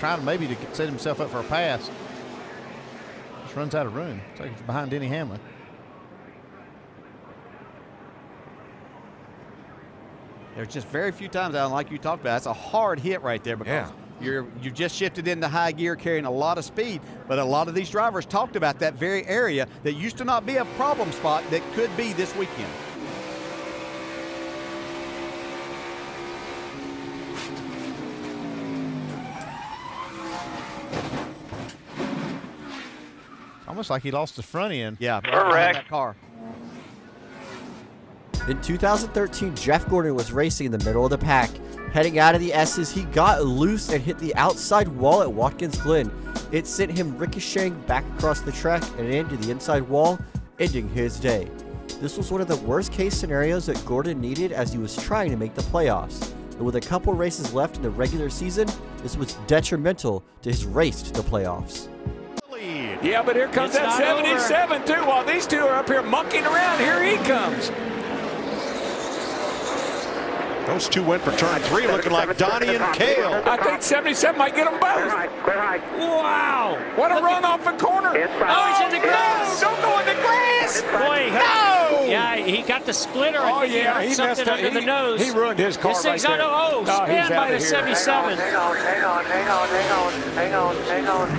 trying to maybe to set himself up for a pass. Just runs out of room. It's like he's behind Denny Hamlin. There's just very few times, Alan, like you talked about, that's a hard hit right there because you've just shifted into high gear carrying a lot of speed, but a lot of these drivers talked about that very area that used to not be a problem spot that could be this weekend. Almost like he lost the front end. Yeah, right that car. In 2013, Jeff Gordon was racing in the middle of the pack. Heading out of the S's, he got loose and hit the outside wall at Watkins Glen. It sent him ricocheting back across the track and into the inside wall, ending his day. This was one of the worst case scenarios that Gordon needed as he was trying to make the playoffs. And with a couple races left in the regular season, this was detrimental to his race to the playoffs. Yeah, but here comes that 77 too. While these two are up here mucking around, here he comes. Those two went for turn 3, looking like Donnie and Cale. I think 77 might get them both. Wow! What a run off the corner! Oh, he's in the grass! No, don't go in the grass! Boy, no! Yeah, he got the splitter. Oh, I think yeah, he he got something messed up. under the nose. He ruined his car This thing's right there. spin by the 77. Hang on.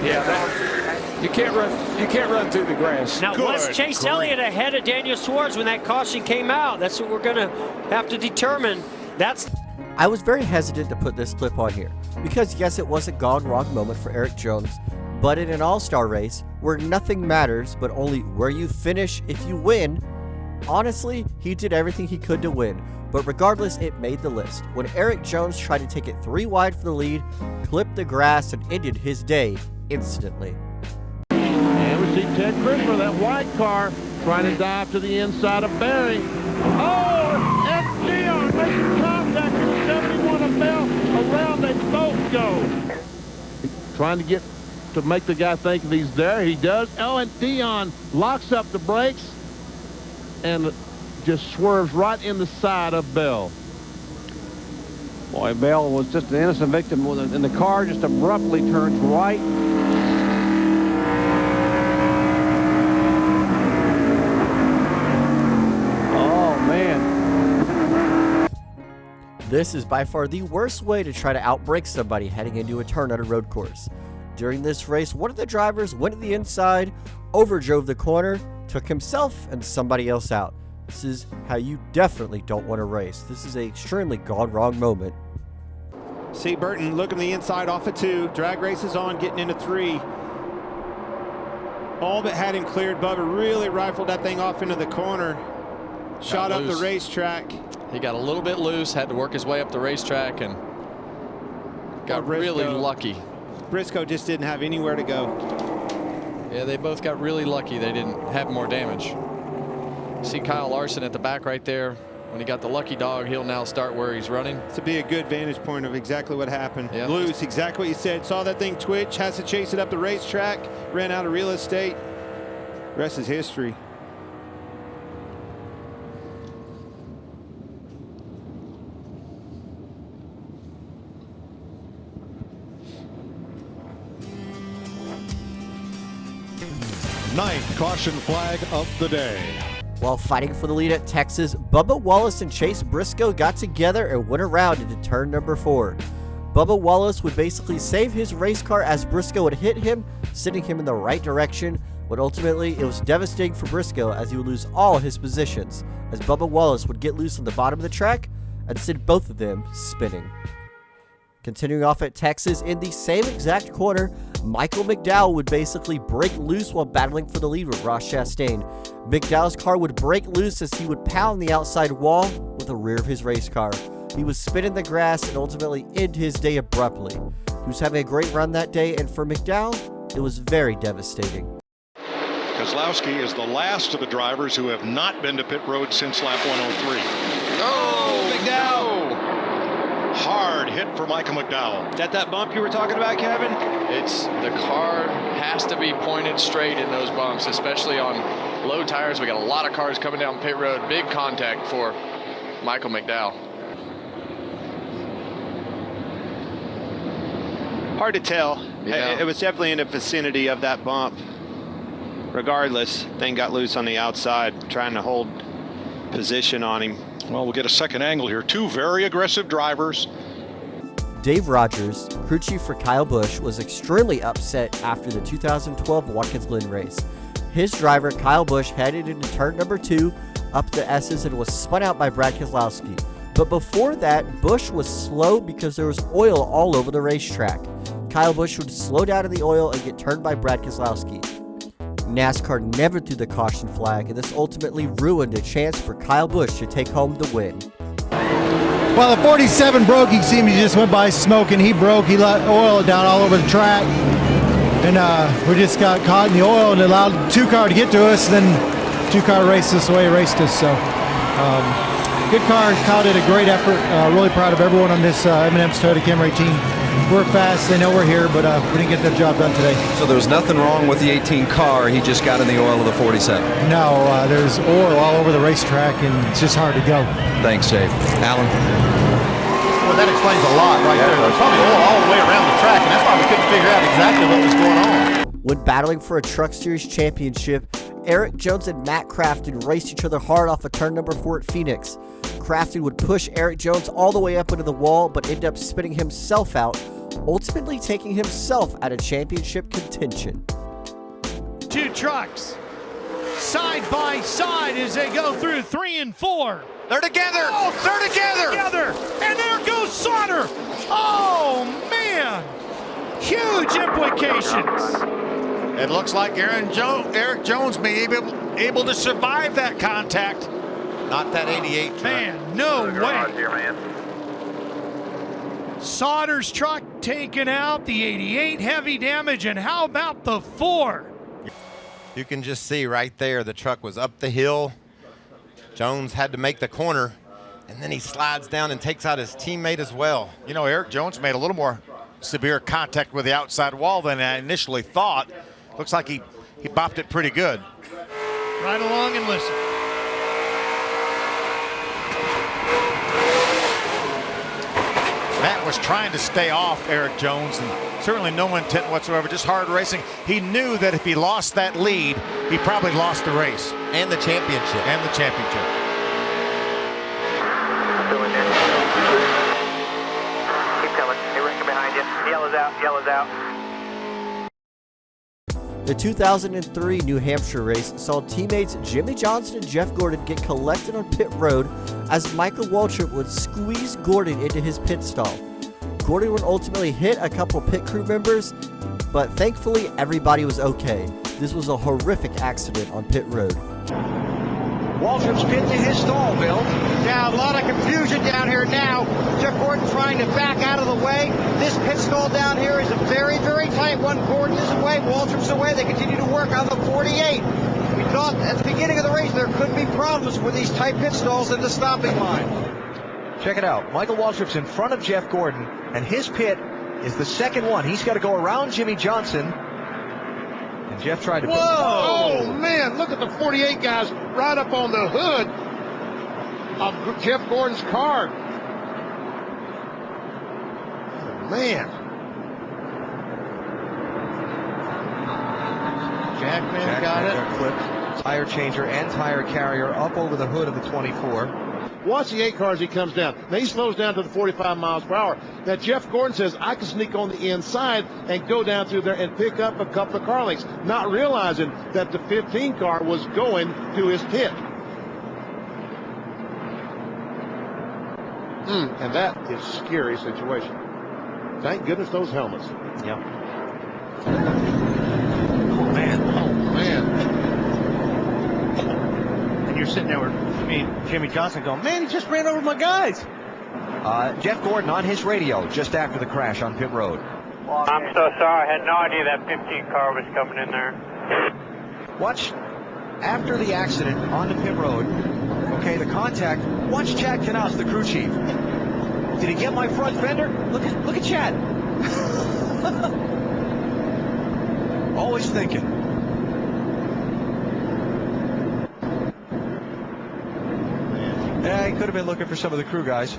Yeah, you can't run through the grass. Now, was Chase Elliott ahead of Daniel Suarez when that caution came out? That's what we're going to have to determine. I was very hesitant to put this clip on here, because yes, it was a gone wrong moment for Erik Jones, but in an all-star race, where nothing matters but only where you finish if you win, honestly, he did everything he could to win, but regardless, it made the list. When Erik Jones tried to take it 3 wide for the lead, clipped the grass, and ended his day instantly. And we see Ted Crisper, that white car, trying to dive to the inside of Barry. Oh, and Dion making contact with 71 of Bell. Around they both go. Trying to make the guy think that he's there. He does. Oh, and Dion locks up the brakes and just swerves right in the side of Bell. Boy, Bell was just an innocent victim, and the car just abruptly turns right. This is by far the worst way to try to outbrake somebody heading into a turn on a road course. During this race, one of the drivers went to the inside, overdrove the corner, took himself and somebody else out. This is how you definitely don't want to race. This is an extremely gone wrong moment. See Burton looking the inside off of 2. Drag race is on, getting into 3. All but had him cleared. Bubba really rifled that thing off into the corner. Shot up the racetrack. He got a little bit loose, had to work his way up the racetrack, and got really lucky. Briscoe just didn't have anywhere to go. Yeah, they both got really lucky. They didn't have more damage. See Kyle Larson at the back right there. When he got the lucky dog, he'll now start where he's running. To be a good vantage point of exactly what happened. Yeah. Loose, exactly what you said. Saw that thing twitch, has to chase it up the racetrack, ran out of real estate. Rest is history. Ninth caution flag of the day. While fighting for the lead at Texas, Bubba Wallace and Chase Briscoe got together and went around into turn number 4. Bubba Wallace would basically save his race car as Briscoe would hit him, sending him in the right direction, but ultimately it was devastating for Briscoe as he would lose all his positions, as Bubba Wallace would get loose on the bottom of the track and send both of them spinning. Continuing off at Texas, in the same exact corner, Michael McDowell would basically break loose while battling for the lead with Ross Chastain. McDowell's car would break loose as he would pound the outside wall with the rear of his race car. He would spin in the grass and ultimately end his day abruptly. He was having a great run that day, and for McDowell, it was very devastating. Kozlowski is the last of the drivers who have not been to pit road since lap 103. Oh, McDowell! Hard hit for Michael McDowell. Is that bump you were talking about, Kevin? It's the car has to be pointed straight in those bumps, especially on low tires. We got a lot of cars coming down pit road. Big contact for Michael McDowell. Hard to tell. Yeah. It was definitely in the vicinity of that bump. Regardless, thing got loose on the outside, trying to hold position on him. Well, we'll get a second angle here. Two very aggressive drivers. Dave Rogers, crew chief for Kyle Busch, was extremely upset after the 2012 Watkins Glen race. His driver, Kyle Busch, headed into turn number 2 up the S's and was spun out by Brad Keselowski. But before that, Busch was slow because there was oil all over the racetrack. Kyle Busch would slow down in the oil and get turned by Brad Keselowski. NASCAR never threw the caution flag, and this ultimately ruined a chance for Kyle Busch to take home the win. Well, the 47 broke. He seemed he just went by smoking. He broke. He let oil down all over the track. And we just got caught in the oil and allowed 2-car to get to us. Then 2-car raced us away, raced us. So good car. Kyle did a great effort. Really proud of everyone on this M&M's Toyota Camry team. We're fast. They know we're here, but we didn't get the job done today. So there was nothing wrong with the 18 car. He just got in the oil of the 47. No, there's oil all over the racetrack, and it's just hard to go. Thanks, Dave. Alan? Well, that explains a lot right there. There's probably oil all the way around the track, and that's why we couldn't figure out exactly what was going on. When battling for a Truck Series championship, Eric Jones and Matt Crafton raced each other hard off of turn number 4 at Phoenix. Crafton would push Eric Jones all the way up into the wall, but end up spinning himself out, ultimately taking himself out of championship contention. 2 trucks side by side as they go through 3 and 4. They're together. Oh, they're together. And there goes Sauter. Oh, man. Huge implications. It looks like Eric Jones may be able to survive that contact. Not that 88 truck. Man, no way. Sauter's truck taken out, the 88 heavy damage, and how about the 4? You can just see right there the truck was up the hill. Jones had to make the corner, and then he slides down and takes out his teammate as well. You know, Eric Jones made a little more severe contact with the outside wall than I initially thought. Looks like he bopped it pretty good. Right along and listen. Matt was trying to stay off Eric Jones, and certainly no intent whatsoever, just hard racing. He knew that if he lost that lead, he probably lost the race. And the championship. Keep coming. Hey, Rick, behind you. Yellow's out. The 2003 New Hampshire race saw teammates Jimmy Johnson and Jeff Gordon get collected on pit road as Michael Waltrip would squeeze Gordon into his pit stall. Gordon would ultimately hit a couple pit crew members, but thankfully everybody was okay. This was a horrific accident on pit road. Waltrip's pit to his stall, Bill. Yeah, a lot of confusion down here now. Jeff Gordon trying to back out of the way. This pit stall down here is a very, very tight one. Gordon is away, Waltrip's away. They continue to work on the 48. We thought at the beginning of the race there could be problems with these tight pit stalls in the stopping line. Check it out. Michael Waltrip's in front of Jeff Gordon, and his pit is the second one. He's got to go around Jimmy Johnson. And Jeff tried to... Whoa! Oh, man, look at the 48 guys right up on the hood of Jeff Gordon's car. Oh, man. Jackman got it. Clipped. Tire changer and tire carrier up over the hood of the 24. Watch the 8 car as he comes down. Now he slows down to the 45 miles per hour. Now Jeff Gordon says, I can sneak on the inside and go down through there and pick up a couple of car lengths, not realizing that the 15 car was going to his pit. And that is a scary situation. Thank goodness those helmets. Yep. Oh, man. Oh, man. And you're sitting there with Jimmy Johnson going, man, he just ran over my guys. Jeff Gordon on his radio just after the crash on pit road. I'm so sorry. I had no idea that 15 car was coming in there. Watch after the accident on the pit road. Okay, the contact. Watch Chad Knaus, the crew chief. Did he get my front fender? Look at Chad. Always thinking. Yeah, he could have been looking for some of the crew guys.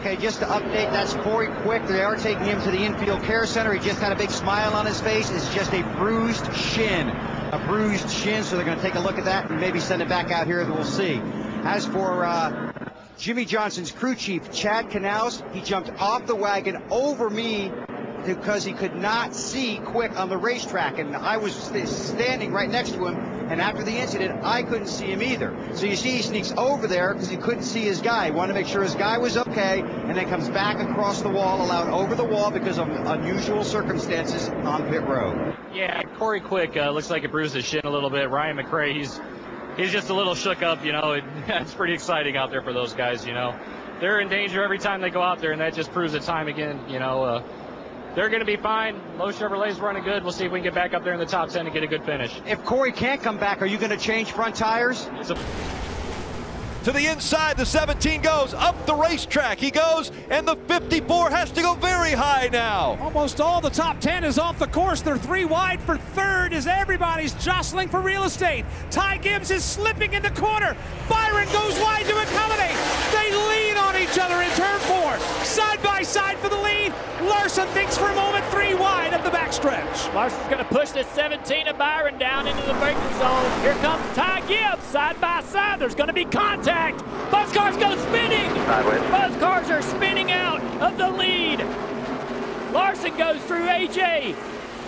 Okay, just to update, that's Corey Quick. They are taking him to the infield care center. He just had a big smile on his face. It's just a bruised shin. A bruised shin, so they're going to take a look at that and maybe send it back out here, and we'll see. As for Jimmy Johnson's crew chief, Chad Knaus, he jumped off the wagon over me because he could not see Quick on the racetrack, and I was standing right next to him, and after the incident, I couldn't see him either. So you see he sneaks over there because he couldn't see his guy. He wanted to make sure his guy was okay, and then comes back across the wall, allowed over the wall because of unusual circumstances on pit road. Yeah, Corey Quick looks like it bruised his shin a little bit. Ryan McRae, he's just a little shook up, It's pretty exciting out there for those guys, They're in danger every time they go out there, and that just proves it time again, They're going to be fine. Lowe's Chevrolet's running good. We'll see if we can get back up there in the top 10 and get a good finish. If Corey can't come back, are you going to change front tires? To the inside, the 17 goes up the racetrack. He goes, and the 54 has to go very high now. Almost all the top 10 is off the course. They're 3 wide for third as everybody's jostling for real estate. Ty Gibbs is slipping in the corner. Byron goes wide to accommodate. They lean on each other in turn 4. Side by side for the lead. Larson thinks for a moment 3 wide of the backstretch. Larson's going to push this 17 of Byron down into the braking zone. Here comes Ty Gibbs side by side. There's going to be contact. Both cars go spinning. Both cars are spinning out of the lead. Larson goes through AJ.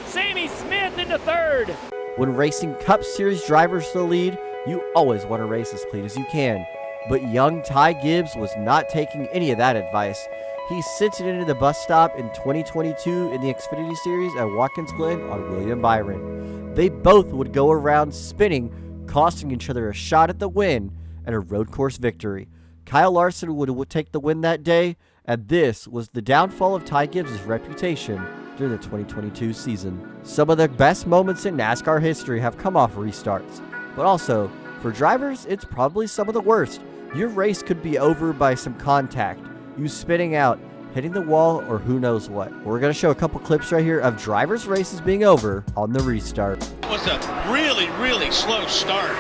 Sammy Smith into third. When racing Cup Series drivers to the lead, you always want to race as clean as you can. But young Ty Gibbs was not taking any of that advice. He sent it into the bus stop in 2022 in the Xfinity Series at Watkins Glen on William Byron. They both would go around spinning, costing each other a shot at the win and a road course victory. Kyle Larson would take the win that day, and this was the downfall of Ty Gibbs' reputation during the 2022 season. Some of the best moments in NASCAR history have come off restarts, but also, for drivers, it's probably some of the worst. Your race could be over by some contact, you spinning out, hitting the wall, or who knows what. We're going to show a couple clips right here of drivers' races being over on the restart. It was a really, really slow start.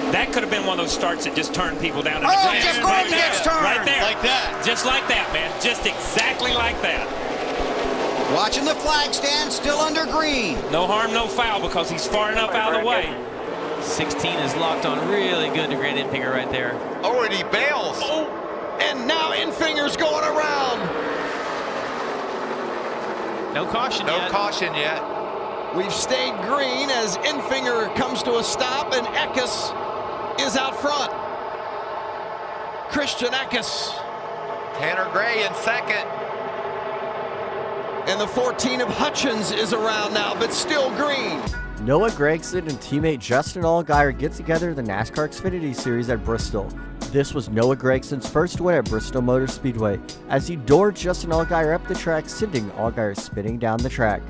That could have been one of those starts that just turned people down to the ground. Jeff Gordon gets turned. Right there. Like that. Just like that, man. Just exactly like that. Watching the flag stand, still under green. No harm, no foul, because he's far enough out of the way. 16 is locked on really good to Grant Enfinger right there. Oh, and he bails. Oh, and now Enfinger's going around. No caution yet. No caution yet. We've stayed green as Enfinger comes to a stop, and Eckes is out front. Christian Eckes. Tanner Gray in second. And the 14 of Hutchins is around now, but still green. Noah Gragson and teammate Justin Allgaier get together in the NASCAR Xfinity Series at Bristol. This was Noah Gragson's first win at Bristol Motor Speedway, as he doored Justin Allgaier up the track, sending Allgaier spinning down the track.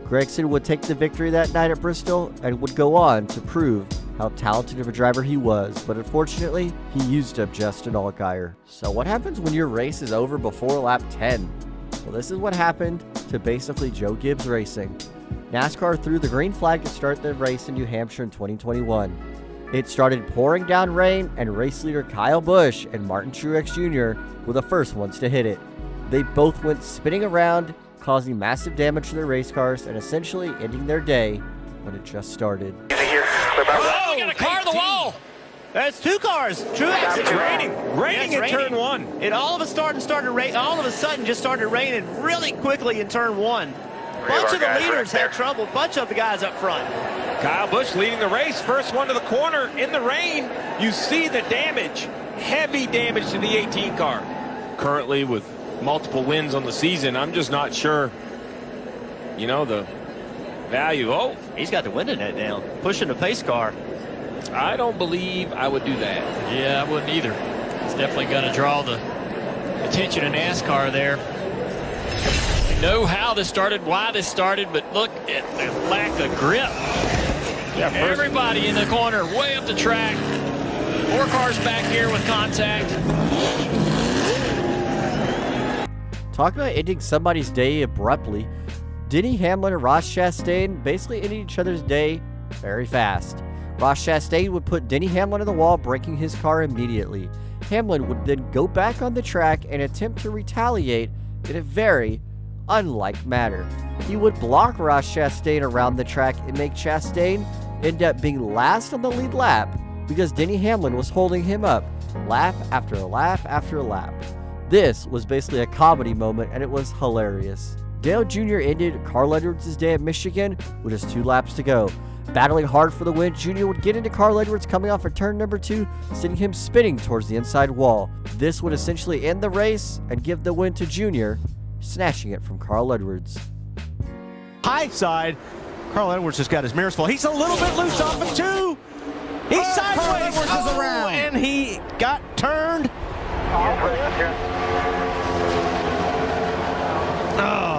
Gragson would take the victory that night at Bristol and would go on to prove how talented of a driver he was, but unfortunately, he used up Justin Allgaier. So what happens when your race is over before lap 10? Well, this is what happened to basically Joe Gibbs Racing. NASCAR threw the green flag to start the race in New Hampshire in 2021. It started pouring down rain, and race leader Kyle Busch and Martin Truex Jr. were the first ones to hit it. They both went spinning around, causing massive damage to their race cars and essentially ending their day when it just started. Oh, we got a car on the wall. That's 2 cars. Truex. It's raining in turn 1. It all of a sudden started raining really quickly in turn 1. Bunch of the leaders had trouble. Bunch of the guys up front. Kyle Busch leading the race. First one to the corner in the rain. You see the damage. Heavy damage to the 18 car. Currently with multiple wins on the season, I'm just not sure, the value. Oh, he's got the wind in that now. Pushing the pace car. I don't believe I would do that. Yeah, I wouldn't either. It's definitely going to draw the attention of NASCAR there. We know how this started, why this started, but look at the lack of grip. Yeah, everybody in the corner, way up the track. 4 cars back here with contact. Talk about ending somebody's day abruptly. Denny Hamlin and Ross Chastain basically ended each other's day very fast. Ross Chastain would put Denny Hamlin on the wall, breaking his car immediately. Hamlin would then go back on the track and attempt to retaliate in a very unlike manner. He would block Ross Chastain around the track and make Chastain end up being last on the lead lap because Denny Hamlin was holding him up lap after lap after lap. This was basically a comedy moment, and it was hilarious. Dale Jr. ended Carl Edwards' day at Michigan with just 2 laps to go. Battling hard for the win, Jr. would get into Carl Edwards coming off of turn number 2, sending him spinning towards the inside wall. This would essentially end the race and give the win to Jr., snatching it from Carl Edwards. High side, Carl Edwards has got his mirrors full. He's a little bit loose off of 2. He's sideways. Carl Edwards is around. And he got turned. Oh,